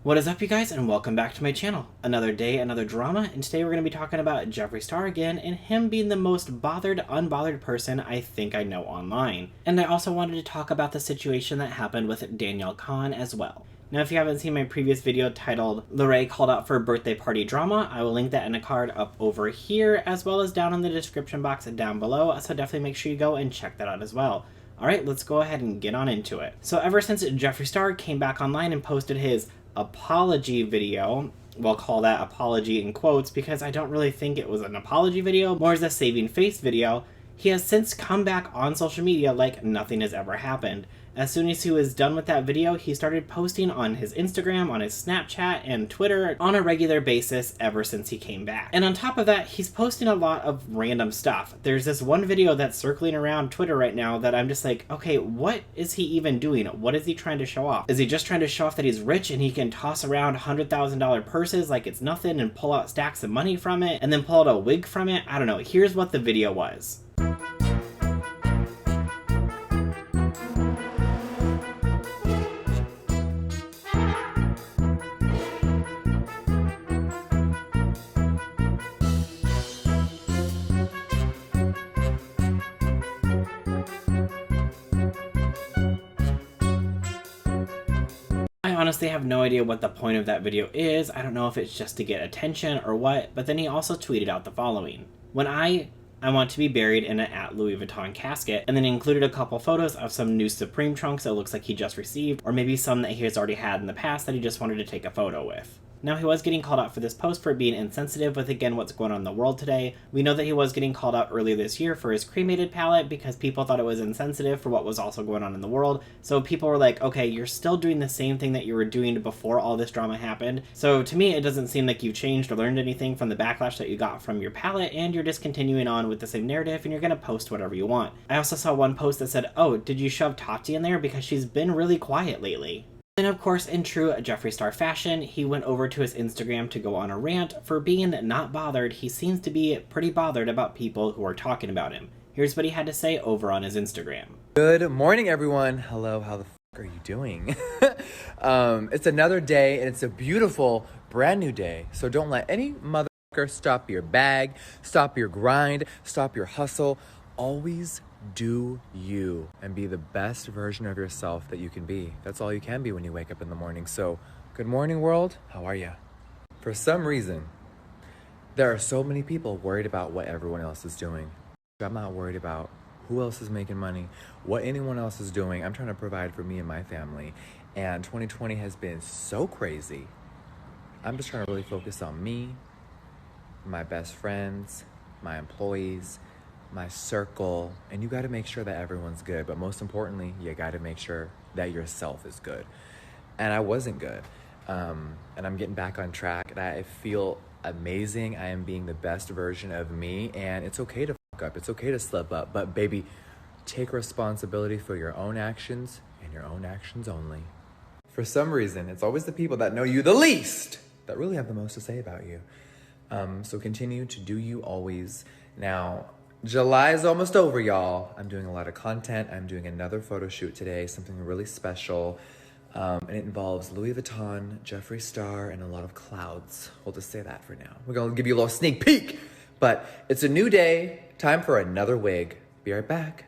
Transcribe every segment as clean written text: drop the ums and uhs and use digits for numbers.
What is up, you guys, and welcome back to my channel. Another day, another drama, and today we're going to be talking about Jeffree Star again, and him being the most bothered, unbothered person I think I know online. And I also wanted to talk about the situation that happened with Danielle Khan as well. Now, if you haven't seen my previous video titled Larray Called Out for Birthday Party Drama, I will link that in a card up over here, as well as down in the description box down below, so definitely make sure you go and check that out as well. Alright, let's go ahead and get on into it. So ever since Jeffree Star came back online and posted his apology video, we'll call that apology in quotes because I don't really think it was an apology video, more as a saving face video, he has since come back on social media like nothing has ever happened. As soon as he was done with that video, he started posting on his Instagram, on his Snapchat, and Twitter on a regular basis ever since he came back. And on top of that, he's posting a lot of random stuff. There's this one video that's circling around Twitter right now that I'm just like, okay, what is he even doing? What is he trying to show off? Is he just trying to show off that he's rich and he can toss around $100,000 purses like it's nothing and pull out stacks of money from it and then pull out a wig from it? I don't know. Here's what the video was. I honestly have no idea what the point of that video is. I don't know if it's just to get attention or what, but then he also tweeted out the following. When I want to be buried in an @ Louis Vuitton casket, and then included a couple photos of some new Supreme trunks that looks like he just received, or maybe some that he has already had in the past that he just wanted to take a photo with. Now, he was getting called out for this post for being insensitive with, again, what's going on in the world today. We know that he was getting called out earlier this year for his cremated palette because people thought it was insensitive for what was also going on in the world. So people were like, okay, you're still doing the same thing that you were doing before all this drama happened. So to me, it doesn't seem like you've changed or learned anything from the backlash that you got from your palette, and you're just continuing on with the same narrative, and you're going to post whatever you want. I also saw one post that said, oh, did you shove Tati in there because she's been really quiet lately? And of course, in true Jeffree Star fashion, he went over to his Instagram to go on a rant for being not bothered. He seems to be pretty bothered about people who are talking about him. Here's what he had to say over on his Instagram. Good morning, everyone. Hello, how the f are you doing? It's another day, and it's a beautiful, brand new day. So don't let any motherfucker stop your bag, stop your grind, stop your hustle. Always do you and be the best version of yourself that you can be. That's all you can be when you wake up in the morning. So good morning, world. How are you? For some reason, there are so many people worried about what everyone else is doing. I'm not worried about who else is making money, what anyone else is doing. I'm trying to provide for me and my family. And 2020 has been so crazy. I'm just trying to really focus on me, my best friends, my employees, my circle, and you got to make sure that everyone's good. But most importantly, you got to make sure that yourself is good. And I wasn't good. And I'm getting back on track, and I feel amazing. I am being the best version of me, and it's okay to fuck up. It's okay to slip up. But baby, take responsibility for your own actions and your own actions only. For some reason, it's always the people that know you the least that really have the most to say about you. So continue to do you always. Now, July is almost over, y'all. I'm doing a lot of content. I'm doing another photo shoot today, something really special. And it involves Louis Vuitton, Jeffree Star, and a lot of clouds. We'll just say that for now. We're gonna give you a little sneak peek. But it's a new day, time for another wig. Be right back.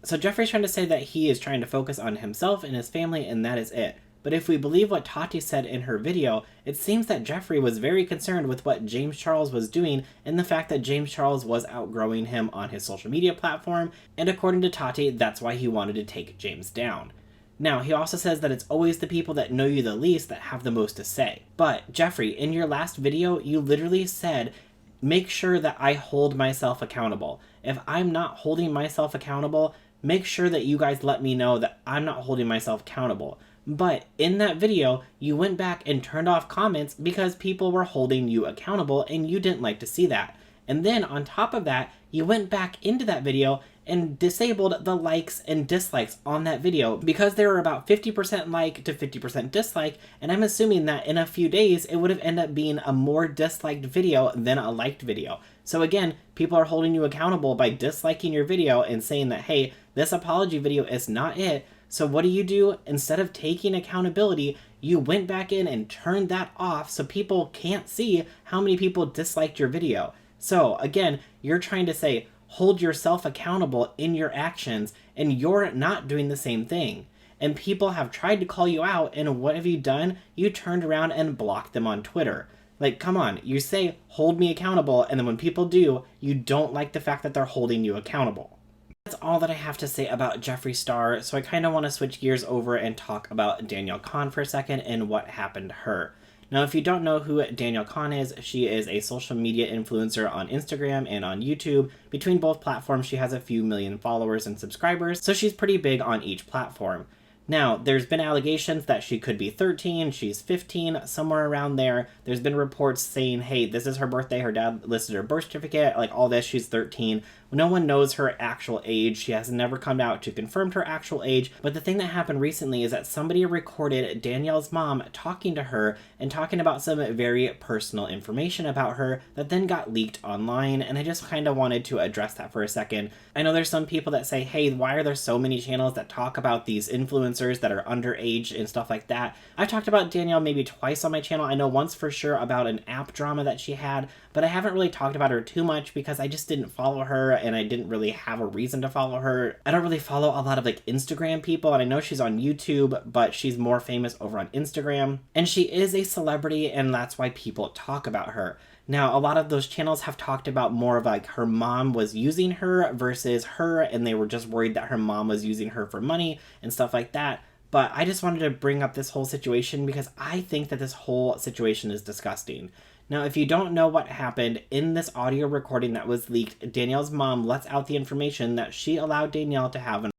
So Jeffree's trying to say that he is trying to focus on himself and his family, and that is it. But if we believe what Tati said in her video, it seems that Jeffree was very concerned with what James Charles was doing and the fact that James Charles was outgrowing him on his social media platform, and according to Tati, that's why he wanted to take James down. Now, he also says that it's always the people that know you the least that have the most to say. But, Jeffree, in your last video, you literally said, make sure that I hold myself accountable. If I'm not holding myself accountable, make sure that you guys let me know that I'm not holding myself accountable. But in that video, you went back and turned off comments because people were holding you accountable and you didn't like to see that. And then on top of that, you went back into that video and disabled the likes and dislikes on that video because they were about 50% like to 50% dislike, and I'm assuming that in a few days it would have ended up being a more disliked video than a liked video. So again, people are holding you accountable by disliking your video and saying that, hey, this apology video is not it. So what do? Instead of taking accountability, you went back in and turned that off so people can't see how many people disliked your video. So again, you're trying to say, hold yourself accountable in your actions, and you're not doing the same thing. And people have tried to call you out, and what have you done? You turned around and blocked them on Twitter. Like, come on, you say, hold me accountable, and then when people do, you don't like the fact that they're holding you accountable. That's all that I have to say about Jeffree Star, so I kind of want to switch gears over and talk about Danielle Khan for a second and what happened to her. Now, if you don't know who Danielle Khan is, she is a social media influencer on Instagram and on YouTube. Between both platforms, she has a few million followers and subscribers, so she's pretty big on each platform. Now, there's been allegations that she could be 13, she's 15, somewhere around there. There's been reports saying, hey, this is her birthday, her dad listed her birth certificate, like all this, she's 13. No one knows her actual age. She has never come out to confirm her actual age. But the thing that happened recently is that somebody recorded Danielle's mom talking to her and talking about some very personal information about her that then got leaked online. And I just kind of wanted to address that for a second. I know there's some people that say, hey, why are there so many channels that talk about these influencers that are underage and stuff like that? I've talked about Danielle maybe twice on my channel. I know once for sure about an app drama that she had, but I haven't really talked about her too much because I just didn't follow her and I didn't really have a reason to follow her. I don't really follow a lot of like Instagram people, and I know she's on YouTube, but she's more famous over on Instagram. And she is a celebrity, and that's why people talk about her. Now, a lot of those channels have talked about more of like her mom was using her versus her, and they were just worried that her mom was using her for money and stuff like that. But I just wanted to bring up this whole situation because I think that this whole situation is disgusting. Now, if you don't know what happened, in this audio recording that was leaked, Danielle's mom lets out the information that she allowed Danielle to have an...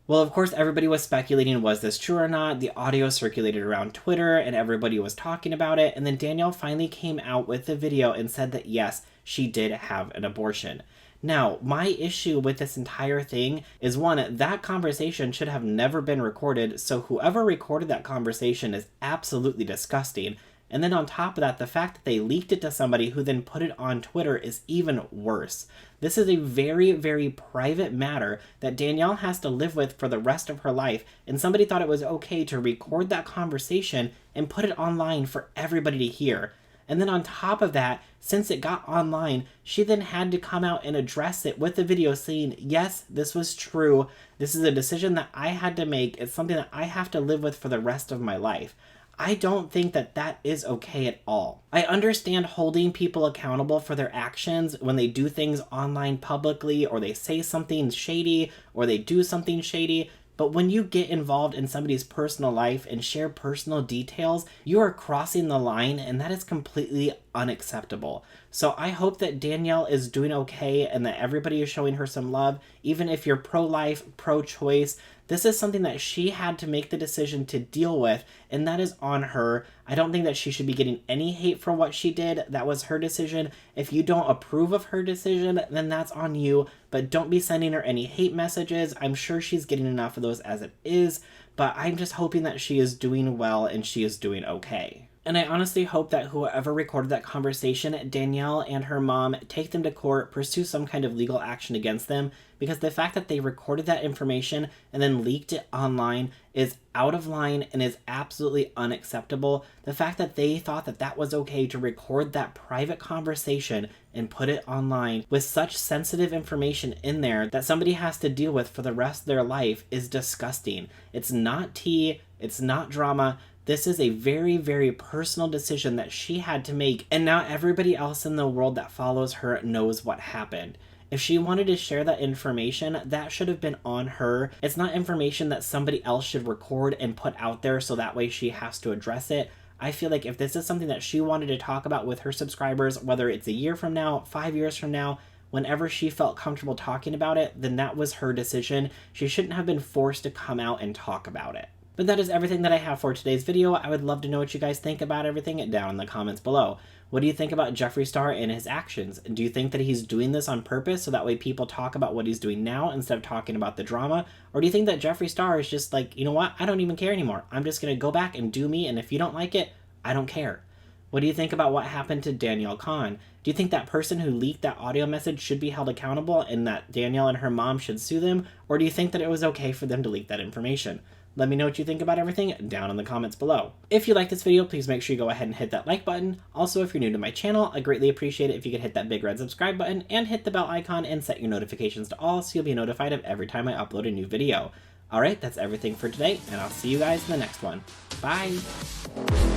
Well, of course, everybody was speculating, was this true or not? The audio circulated around Twitter and everybody was talking about it. And then Danielle finally came out with the video and said that yes, she did have an abortion. Now, my issue with this entire thing is, one, that conversation should have never been recorded, so whoever recorded that conversation is absolutely disgusting. And then on top of that, the fact that they leaked it to somebody who then put it on Twitter is even worse. This is a very, very private matter that Danielle has to live with for the rest of her life, and somebody thought it was okay to record that conversation and put it online for everybody to hear. And then on top of that, since it got online, she then had to come out and address it with a video saying, yes, this was true. This is a decision that I had to make. It's something that I have to live with for the rest of my life. I don't think that that is okay at all. I understand holding people accountable for their actions when they do things online publicly, or they say something shady, or they do something shady. But when you get involved in somebody's personal life and share personal details, you are crossing the line, and that is completely unacceptable. So I hope that Danielle is doing okay and that everybody is showing her some love. Even if you're pro-life, pro-choice, this is something that she had to make the decision to deal with, and that is on her. I don't think that she should be getting any hate for what she did. That was her decision. If you don't approve of her decision, then that's on you, but don't be sending her any hate messages. I'm sure she's getting enough of those as it is, but I'm just hoping that she is doing well and she is doing okay. And I honestly hope that whoever recorded that conversation, Danielle and her mom, take them to court, pursue some kind of legal action against them, because the fact that they recorded that information and then leaked it online is out of line and is absolutely unacceptable. The fact that they thought that that was okay to record that private conversation and put it online with such sensitive information in there that somebody has to deal with for the rest of their life is disgusting. It's not tea, it's not drama. This is a very, very personal decision that she had to make, and now everybody else in the world that follows her knows what happened. If she wanted to share that information, that should have been on her. It's not information that somebody else should record and put out there so that way she has to address it. I feel like if this is something that she wanted to talk about with her subscribers, whether it's a year from now, 5 years from now, whenever she felt comfortable talking about it, then that was her decision. She shouldn't have been forced to come out and talk about it. But that is everything that I have for today's video. I would love to know what you guys think about everything down in the comments below. What do you think about Jeffree Star and his actions? Do you think that he's doing this on purpose so that way people talk about what he's doing now instead of talking about the drama? Or do you think that Jeffree Star is just like, you know what, I don't even care anymore. I'm just going to go back and do me, and if you don't like it, I don't care. What do you think about what happened to Danielle Khan? Do you think that person who leaked that audio message should be held accountable and that Danielle and her mom should sue them? Or do you think that it was okay for them to leak that information? Let me know what you think about everything down in the comments below. If you like this video, please make sure you go ahead and hit that like button. Also, if you're new to my channel, I greatly appreciate it if you could hit that big red subscribe button and hit the bell icon and set your notifications to all so you'll be notified of every time I upload a new video. Alright, that's everything for today, and I'll see you guys in the next one. Bye!